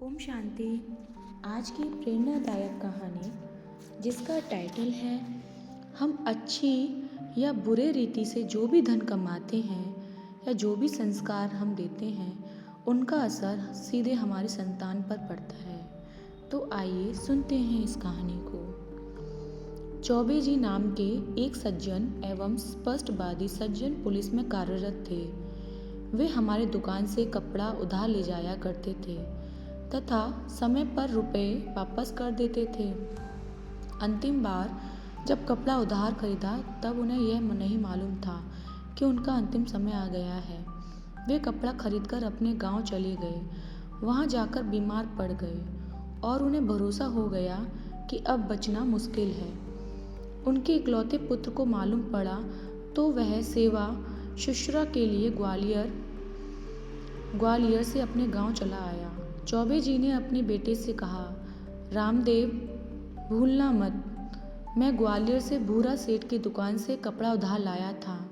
ओम शांति। आज की प्रेरणादायक कहानी जिसका टाइटल है हम अच्छी या बुरे रीति से जो भी धन कमाते हैं या जो भी संस्कार हम देते हैं उनका असर सीधे हमारी संतान पर पड़ता है। तो आइए सुनते हैं इस कहानी को। चौबे जी नाम के एक सज्जन एवं स्पष्टवादी सज्जन पुलिस में कार्यरत थे। वे हमारे दुकान से कपड़ा उधार ले जाया करते थे तथा समय पर रुपए वापस कर देते थे। अंतिम बार जब कपड़ा उधार खरीदा तब उन्हें यह नहीं मालूम था कि उनका अंतिम समय आ गया है। वे कपड़ा खरीदकर अपने गांव चले गए। वहां जाकर बीमार पड़ गए और उन्हें भरोसा हो गया कि अब बचना मुश्किल है। उनके इकलौते पुत्र को मालूम पड़ा तो वह सेवा शुश्रूषा के लिए ग्वालियर से अपने गांव चला आया। चौबे जी ने अपने बेटे से कहा, रामदेव भूलना मत, मैं ग्वालियर से भूरा सेठ की दुकान से कपड़ा उधार लाया था।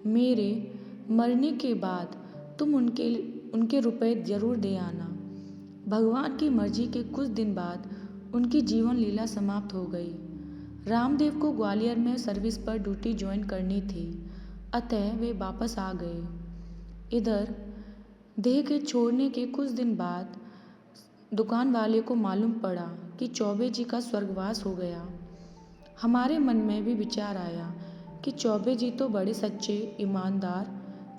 मेरे मरने के बाद तुम उनके रुपए जरूर दे आना। भगवान की मर्जी के कुछ दिन बाद उनकी जीवन लीला समाप्त हो गई। रामदेव को ग्वालियर में सर्विस पर ड्यूटी ज्वाइन करनी थी, अतः वे वापस आ गए। इधर देह के छोड़ने के कुछ दिन बाद दुकान वाले को मालूम पड़ा कि चौबे जी का स्वर्गवास हो गया। हमारे मन में भी विचार आया कि चौबे जी तो बड़े सच्चे, ईमानदार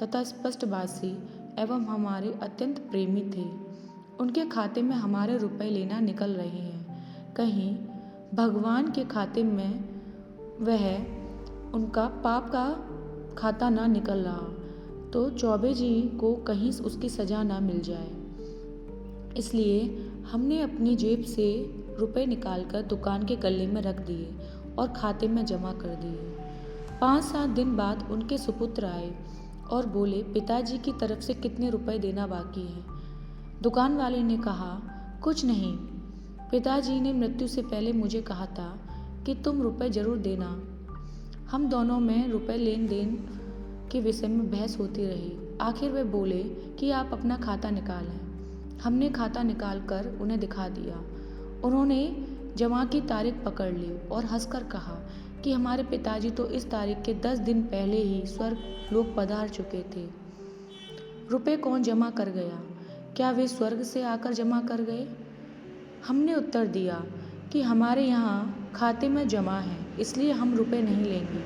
तथा स्पष्टभाषी एवं हमारे अत्यंत प्रेमी थे। उनके खाते में हमारे रुपए लेना निकल रहे हैं, कहीं भगवान के खाते में वह उनका पाप का खाता ना निकल रहा तो चौबे जी को कहीं उसकी सजा ना मिल जाए। इसलिए हमने अपनी जेब से रुपए निकालकर दुकान के गले में रख दिए और खाते में जमा कर दिए। 5-7 दिन बाद उनके सुपुत्र आए और बोले, पिताजी की तरफ से कितने रुपए देना बाकी है। दुकान वाले ने कहा, कुछ नहीं, पिताजी ने मृत्यु से पहले मुझे कहा था कि तुम रुपए जरूर देना। हम दोनों में रुपए लेन देन के विषय में बहस होती रही। आखिर वे बोले कि आप अपना खाता निकालें। हमने खाता निकाल कर उन्हें दिखा दिया। उन्होंने जमा की तारीख पकड़ ली और हंसकर कहा कि हमारे पिताजी तो इस तारीख के 10 दिन पहले ही स्वर्ग लोक पधार चुके थे। रुपए कौन जमा कर गया? क्या वे स्वर्ग से आकर जमा कर गए? हमने उत्तर दिया कि हमारे यहाँ खाते में जमा है, इसलिए हम रुपए नहीं लेंगे।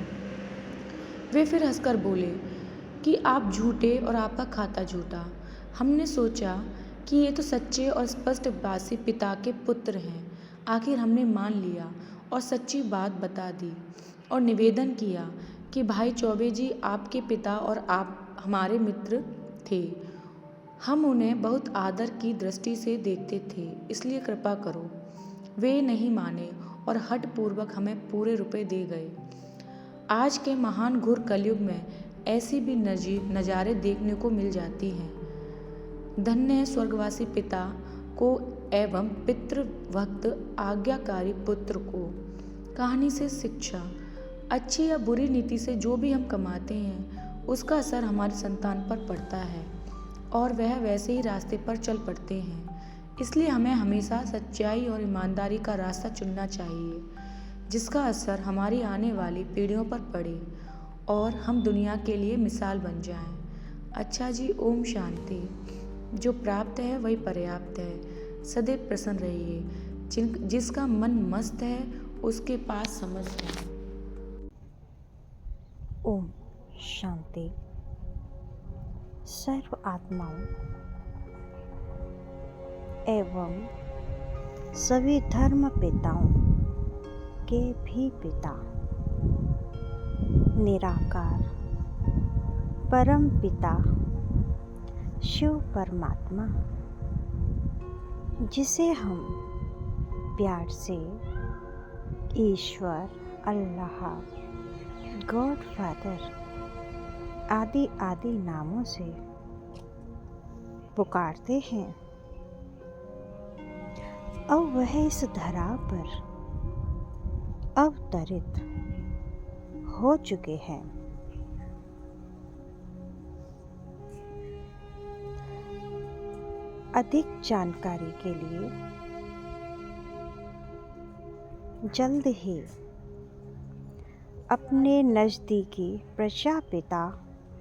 वे फिर हंसकर बोले कि आप झूठे और आपका खाता झूठा। हमने सोचा कि ये तो सच्चे और स्पष्टभाषी पिता के पुत्र हैं। आखिर हमने मान लिया और सच्ची बात बता दी और निवेदन किया कि भाई चौबे जी आपके पिता और आप हमारे मित्र थे। हम उन्हें बहुत आदर की दृष्टि से देखते थे, इसलिए कृपा करो। वे नहीं माने और हठपूर्वक हमें पूरे रुपए दे गए। आज के महान घोर कलयुग में ऐसी भी नज़ारे देखने को मिल जाती हैं। धन्य है स्वर्गवासी पिता को एवं पितृभक्त आज्ञाकारी पुत्र को। कहानी से शिक्षा, अच्छी या बुरी नीति से जो भी हम कमाते हैं उसका असर हमारी संतान पर पड़ता है और वह वैसे ही रास्ते पर चल पड़ते हैं। इसलिए हमें हमेशा सच्चाई और ईमानदारी का रास्ता चुनना चाहिए, जिसका असर हमारी आने वाली पीढ़ियों पर पड़े और हम दुनिया के लिए मिसाल बन जाएं। अच्छा जी, ओम शांति। जो प्राप्त है वही पर्याप्त है। सदैव प्रसन्न रहिए। जिसका मन मस्त है उसके पास समझ है। ओम शांति। सर्व आत्माओं एवं सभी धर्म पिताओं के भी पिता निराकार परम पिता शिव परमात्मा, जिसे हम प्यार से ईश्वर, अल्लाह, गॉड फादर आदि आदि नामों से पुकारते हैं, अब वह इस धरा पर अवतरित हो चुके हैं। अधिक जानकारी के लिए जल्द ही अपने नज़दीकी प्रजापिता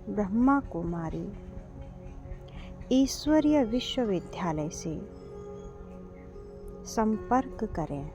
ब्रह्मा कुमारी ईश्वरीय विश्वविद्यालय से संपर्क करें।